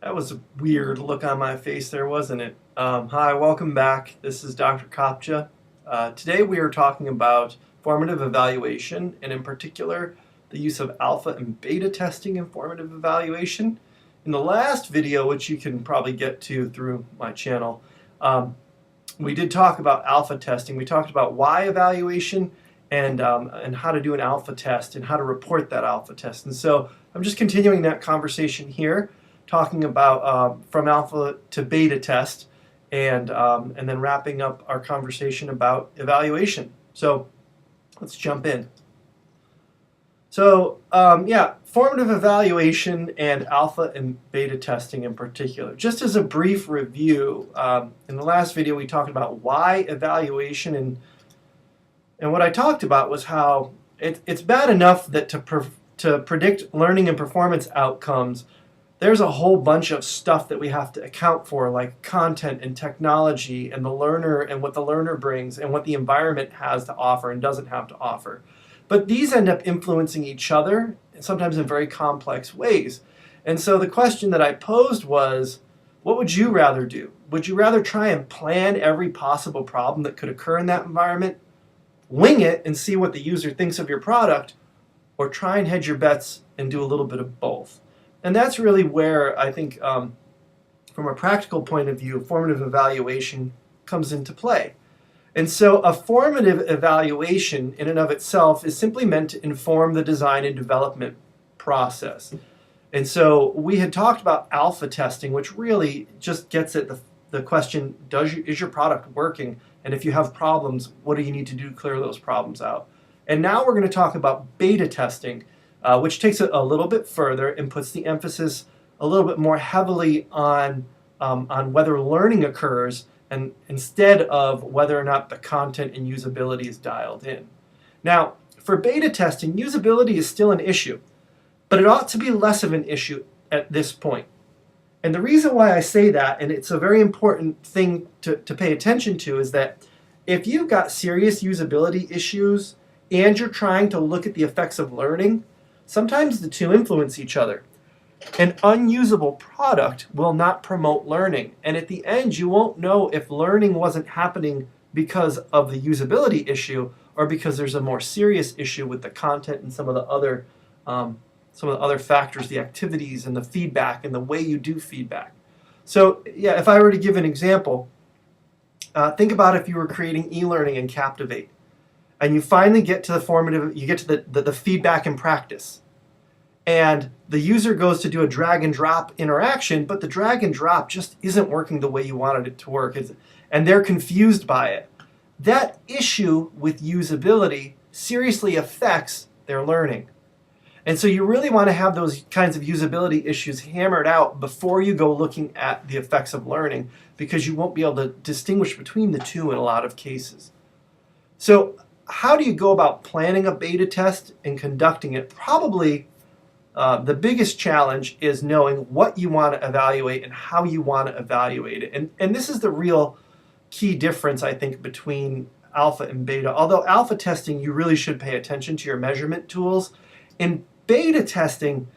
That was a weird look on my face there, wasn't it? Hi, welcome back. This is Dr. Kopcha. Today we are talking about formative evaluation, and in particular, the use of alpha and beta testing in formative evaluation. In the last video, which you can probably get to through my channel, we did talk about alpha testing. We talked about why evaluation and how to do an alpha test and how to report that alpha test. And so I'm just continuing that conversation here, talking about from alpha to beta test, and then wrapping up our conversation about evaluation. So let's jump in. So yeah, formative evaluation and alpha and beta testing in particular. Just as a brief review, in the last video we talked about why evaluation, and what I talked about was how it's bad enough that to predict learning and performance outcomes, there's a whole bunch of stuff that we have to account for, like content and technology and the learner and what the learner brings and what the environment has to offer and doesn't have to offer. But these end up influencing each other, sometimes in very complex ways. And so the question that I posed was, what would you rather do? Would you rather try and plan every possible problem that could occur in that environment, wing it and see what the user thinks of your product, or try and hedge your bets and do a little bit of both? And that's really where I think, from a practical point of view, formative evaluation comes into play. And so a formative evaluation in and of itself is simply meant to inform the design and development process. And so we had talked about alpha testing, which really just gets at the question, is your product working? And if you have problems, what do you need to do to clear those problems out? And now we're going to talk about beta testing, which takes it a little bit further and puts the emphasis a little bit more heavily on whether learning occurs, and instead of whether or not the content and usability is dialed in. Now, for beta testing, usability is still an issue, but it ought to be less of an issue at this point. And the reason why I say that, and it's a very important thing to pay attention to, is that if you've got serious usability issues and you're trying to look at the effects of learning, sometimes the two influence each other. An unusable product will not promote learning, and at the end you won't know if learning wasn't happening because of the usability issue or because there's a more serious issue with the content and some of the other factors, the activities and the feedback and the way you do feedback. So yeah, if I were to give an example, think about if you were creating e-learning in Captivate, and you finally get to the feedback and practice. And the user goes to do a drag and drop interaction, but the drag and drop just isn't working the way you wanted it to work, and they're confused by it. That issue with usability seriously affects their learning. And so you really want to have those kinds of usability issues hammered out before you go looking at the effects of learning, because you won't be able to distinguish between the two in a lot of cases. So how do you go about planning a beta test and conducting it? Probably the biggest challenge is knowing what you want to evaluate and how you want to evaluate it. And this is the real key difference, I think, between alpha and beta. Although alpha testing, you really should pay attention to your measurement tools. In beta testing,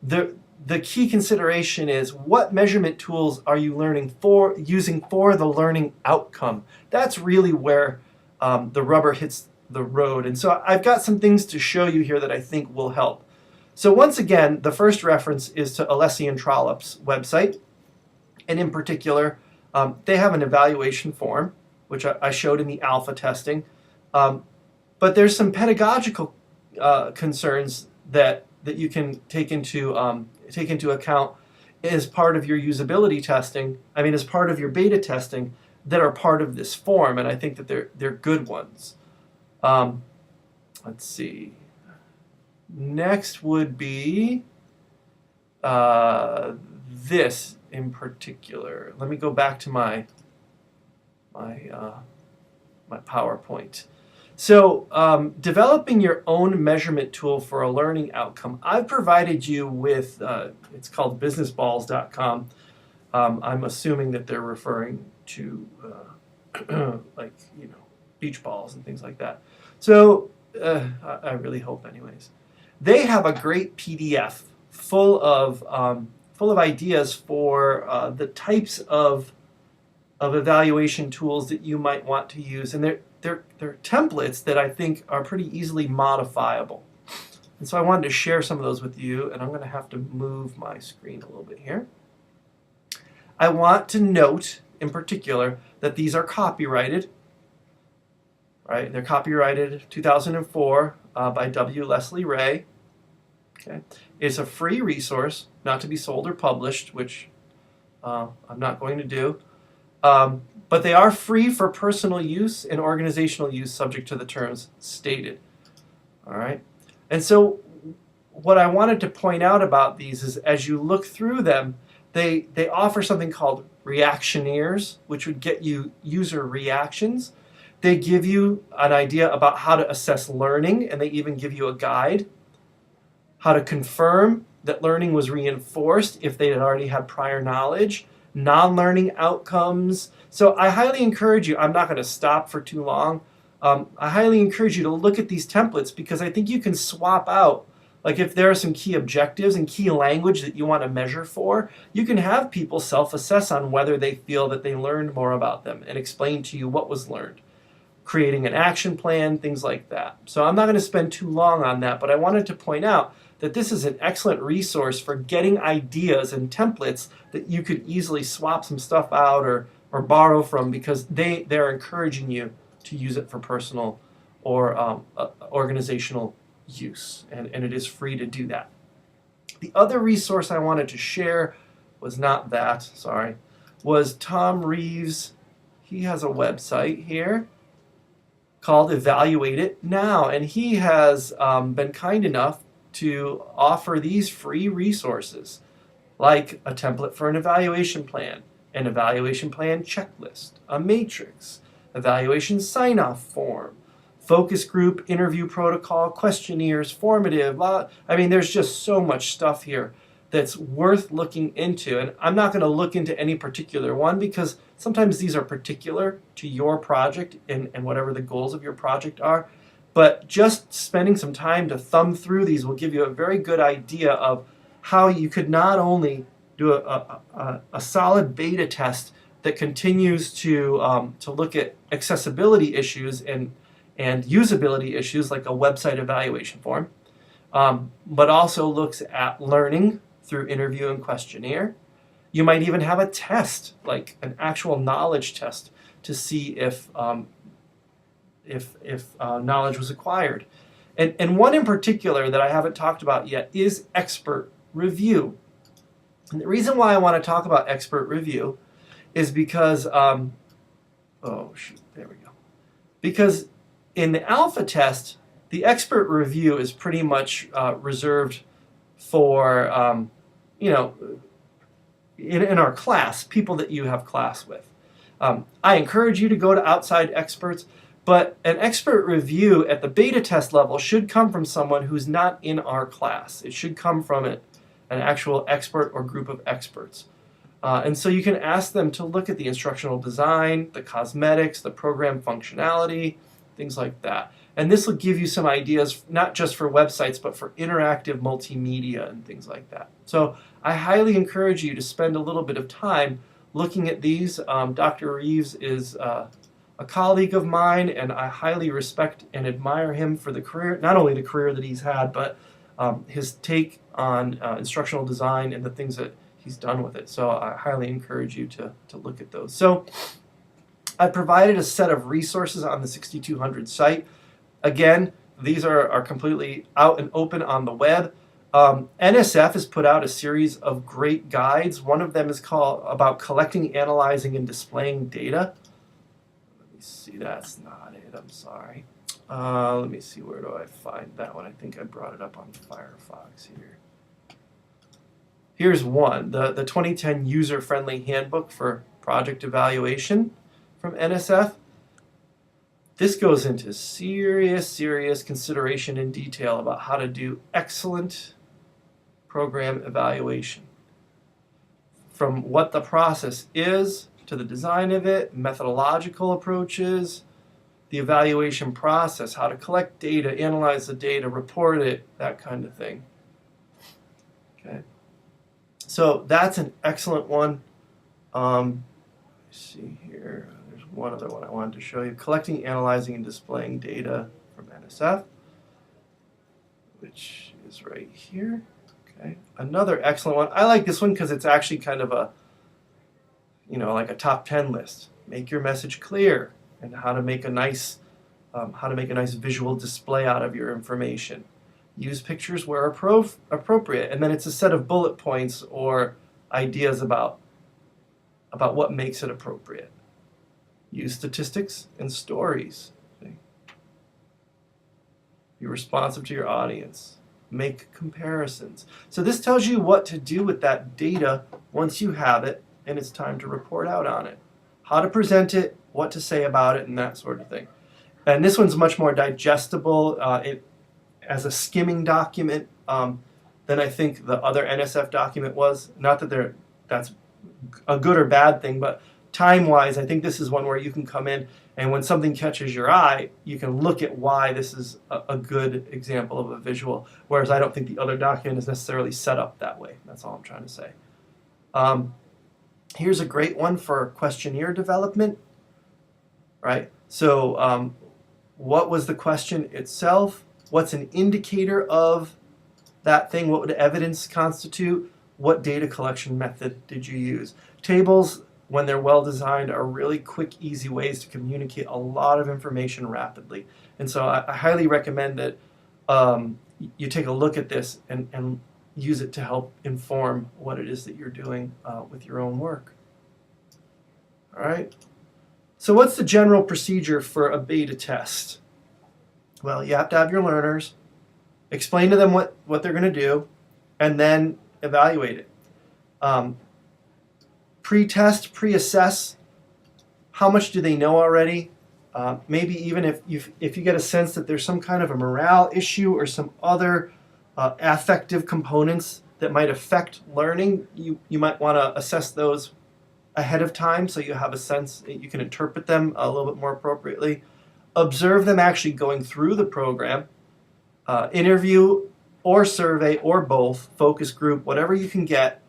the key consideration is what measurement tools are you using for the learning outcome. That's really where the rubber hits the road. And so I've got some things to show you here that I think will help. So once again, the first reference is to Alessi and Trollope's website, and in particular, they have an evaluation form, which I showed in the alpha testing, but there's some pedagogical concerns that you can take into account as part of your usability testing. I mean, as part of your beta testing, that are part of this form, and I think that they're good ones. Let's see. Next would be this in particular. Let me go back to my PowerPoint. So developing your own measurement tool for a learning outcome. I've provided you with, it's called businessballs.com. I'm assuming that they're referring to like, beach balls and things like that. So I really hope anyways. They have a great PDF full of full of ideas for the types of evaluation tools that you might want to use. And they're templates that I think are pretty easily modifiable. And so I wanted to share some of those with you, and I'm going to have to move my screen a little bit here. I want to note in particular that these are copyrighted. Right? They're copyrighted 2004 by W. Leslie Ray. Okay. It's a free resource, not to be sold or published, which I'm not going to do. But they are free for personal use and organizational use subject to the terms stated. All right. And so what I wanted to point out about these is as you look through them, they offer something called reactionnaires, which would get you user reactions. They give you an idea about how to assess learning, and they even give you a guide. How to confirm that learning was reinforced if they had already had prior knowledge. Non-learning outcomes. So I highly encourage you, I'm not going to stop for too long. I highly encourage you to look at these templates because I think you can swap out, like if there are some key objectives and key language that you want to measure for, you can have people self-assess on whether they feel that they learned more about them and explain to you what was learned. Creating an action plan, things like that. So I'm not going to spend too long on that, but I wanted to point out that this is an excellent resource for getting ideas and templates that you could easily swap some stuff out or borrow from because they're encouraging you to use it for personal or organizational use, and it is free to do that. The other resource I wanted to share was not that, sorry, was Tom Reeves. He has a website here called Evaluate It Now, and he has been kind enough to offer these free resources like a template for an evaluation plan checklist, a matrix, evaluation sign-off form, focus group, interview protocol, questionnaires, formative. I mean, there's just so much stuff here that's worth looking into. And I'm not going to look into any particular one because sometimes these are particular to your project and whatever the goals of your project are. But just spending some time to thumb through these will give you a very good idea of how you could not only do a solid beta test that continues to look at accessibility issues and usability issues like a website evaluation form, but also looks at learning through interview and questionnaire. You might even have a test, like an actual knowledge test, to see if knowledge was acquired. And one in particular that I haven't talked about yet is expert review. And the reason why I want to talk about expert review is because, because in the alpha test, the expert review is pretty much reserved for, in our class, people that you have class with. I encourage you to go to outside experts, but an expert review at the beta test level should come from someone who's not in our class. It should come from an actual expert or group of experts. And so you can ask them to look at the instructional design, the cosmetics, the program functionality, things like that. And this will give you some ideas, not just for websites, but for interactive multimedia and things like that. So I highly encourage you to spend a little bit of time looking at these. Dr. Reeves is a colleague of mine, and I highly respect and admire him for the career, not only the career that he's had, but his take on instructional design and the things that he's done with it. So I highly encourage you to look at those. So I provided a set of resources on the 6200 site. Again, these are completely out and open on the web. NSF has put out a series of great guides. One of them is called about collecting, analyzing, and displaying data. Let me see, that's not it, I'm sorry. Let me see, where do I find that one? I think I brought it up on Firefox here. Here's one, the 2010 User-Friendly Handbook for Project Evaluation from NSF. This goes into serious consideration in detail about how to do excellent program evaluation. From what the process is, to the design of it, methodological approaches, the evaluation process, how to collect data, analyze the data, report it, that kind of thing. Okay. So that's an excellent one. Let's see here. There's one other one I wanted to show you. Collecting, analyzing, and displaying data from NSF, which is right here. Okay. Another excellent one. I like this one because it's actually kind of a, like a top 10 list. Make your message clear and how to make a nice visual display out of your information. Use pictures where appropriate, and then it's a set of bullet points or ideas about what makes it appropriate. Use statistics and stories. Okay. Be responsive to your audience. Make comparisons. So this tells you what to do with that data once you have it and it's time to report out on it. How to present it, what to say about it, and that sort of thing. And this one's much more digestible as a skimming document than I think the other NSF document was. Not that that's a good or bad thing, but time-wise, I think this is one where you can come in and when something catches your eye, you can look at why this is a good example of a visual, whereas I don't think the other document is necessarily set up that way. That's all I'm trying to say. Here's a great one for questionnaire development, right? So what was the question itself? What's an indicator of that thing? What would evidence constitute? What data collection method did you use? Tables, when they're well designed, are really quick, easy ways to communicate a lot of information rapidly. And so I highly recommend that you take a look at this and use it to help inform what it is that you're doing with your own work. All right. So what's the general procedure for a beta test? Well, you have to have your learners, explain to them what they're going to do, and then evaluate it. Pre-test, pre-assess, how much do they know already? Maybe even if you get a sense that there's some kind of a morale issue or some other affective components that might affect learning, you might want to assess those ahead of time so you have a sense that you can interpret them a little bit more appropriately. Observe them actually going through the program. Interview or survey or both, focus group, whatever you can get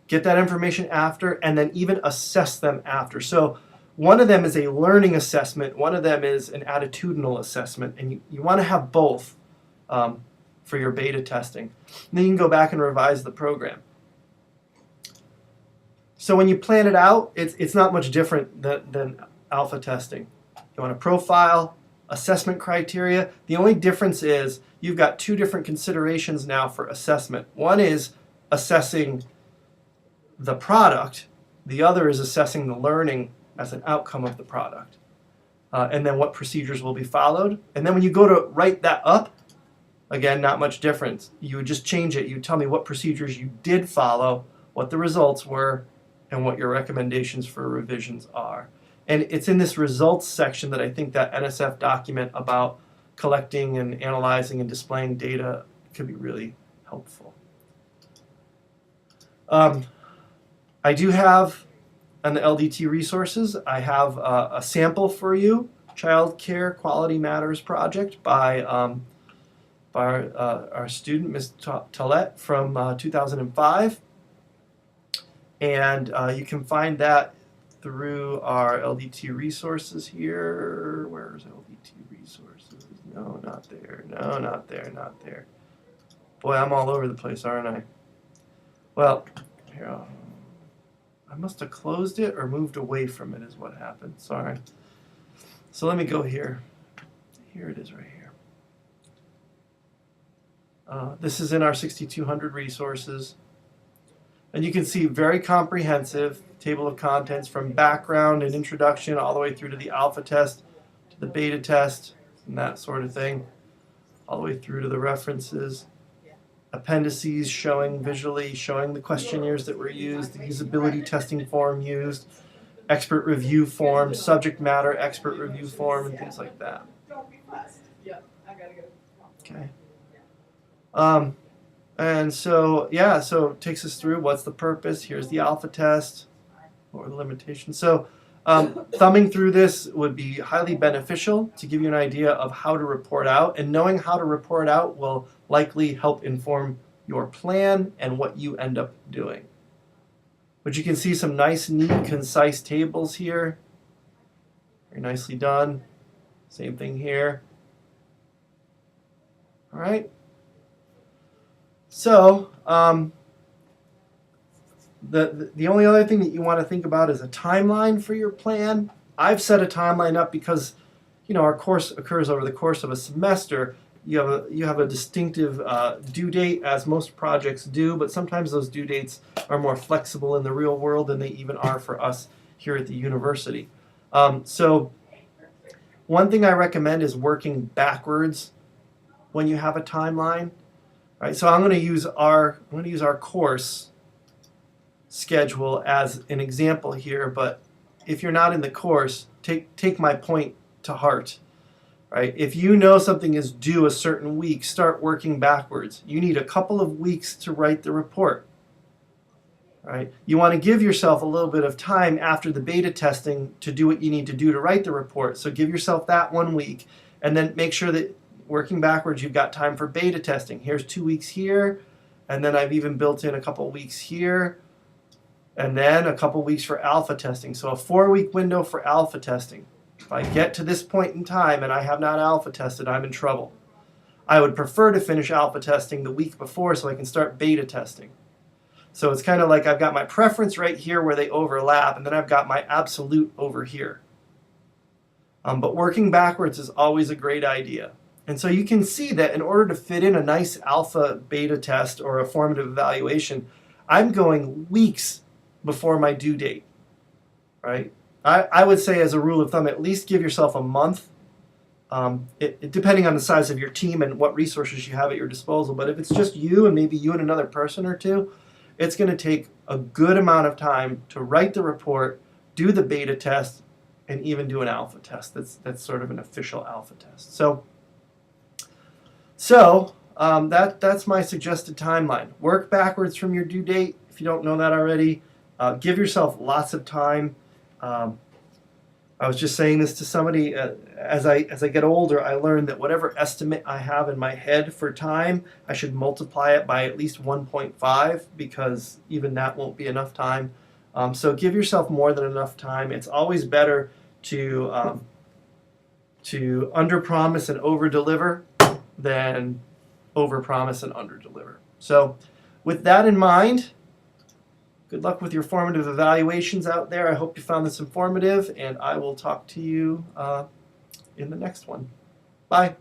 that information after, and then even assess them after. So one of them is a learning assessment, one of them is an attitudinal assessment, and you want to have both for your beta testing. And then you can go back and revise the program. So when you plan it out, it's not much different than alpha testing. You want a profile, assessment criteria. The only difference is you've got two different considerations now for assessment. One is assessing the product. The other is assessing the learning as an outcome of the product. And then what procedures will be followed. And then when you go to write that up, again, not much difference. You would just change it. You would tell me what procedures you did follow, what the results were, and what your recommendations for revisions are. And it's in this results section that I think that NSF document about collecting and analyzing and displaying data could be really helpful. I do have, on the LDT Resources, I have a sample for you, Child Care Quality Matters project by our student, Ms. Tollett, from 2005. And you can find that through our LDT Resources here. Where's LDT Resources? No, not there. No, not there, not there. Boy, I'm all over the place, aren't I? Well, here, I must have closed it or moved away from it is what happened. Sorry. So let me go here. Here it is right here. This is in our 6200 resources. And you can see very comprehensive table of contents from background and introduction all the way through to the alpha test, to the beta test, and that sort of thing, all the way through to the references. Appendices visually showing the questionnaires that were used, the usability testing form used, expert review form, subject matter expert review form, and things like that. Okay. And so, yeah, so it takes us through what's the purpose. Here's the alpha test, what are the limitations. So thumbing through this would be highly beneficial to give you an idea of how to report out, and knowing how to report out will likely help inform your plan and what you end up doing. But you can see some nice, neat, concise tables here. Very nicely done. Same thing here. All right. So the only other thing that you want to think about is a timeline for your plan. I've set a timeline up because, you know, our course occurs over the course of a semester. You have a distinctive due date, as most projects do, but sometimes those due dates are more flexible in the real world than they even are for us here at the university. So one thing I recommend is working backwards when you have a timeline. All right, so I'm going to use our course schedule as an example here, but if you're not in the course, take my point to heart. Right? If you know something is due a certain week, start working backwards. You need a couple of weeks to write the report. Right? You want to give yourself a little bit of time after the beta testing to do what you need to do to write the report. So give yourself that 1 week, and then make sure that working backwards, you've got time for beta testing. Here's 2 weeks here, and then I've even built in a couple weeks here, and then a couple weeks for alpha testing. So a 4-week window for alpha testing. If I get to this point in time and I have not alpha tested, I'm in trouble. I would prefer to finish alpha testing the week before so I can start beta testing. So it's kind of like I've got my preference right here where they overlap, and then I've got my absolute over here. But working backwards is always a great idea. And so you can see that in order to fit in a nice alpha beta test or a formative evaluation, I'm going weeks before my due date, right? I would say, as a rule of thumb, at least give yourself a month, depending on the size of your team and what resources you have at your disposal. But if it's just you and maybe you and another person or two, it's going to take a good amount of time to write the report, do the beta test, and even do an alpha test. That's sort of an official alpha test. So that's my suggested timeline. Work backwards from your due date if you don't know that already. Give yourself lots of time. I was just saying this to somebody. As I get older, I learned that whatever estimate I have in my head for time, I should multiply it by at least 1.5, because even that won't be enough time. So give yourself more than enough time. It's always better to under-promise and over-deliver than over-promise and under-deliver. So with that in mind, good luck with your formative evaluations out there. I hope you found this informative, and I will talk to you in the next one. Bye.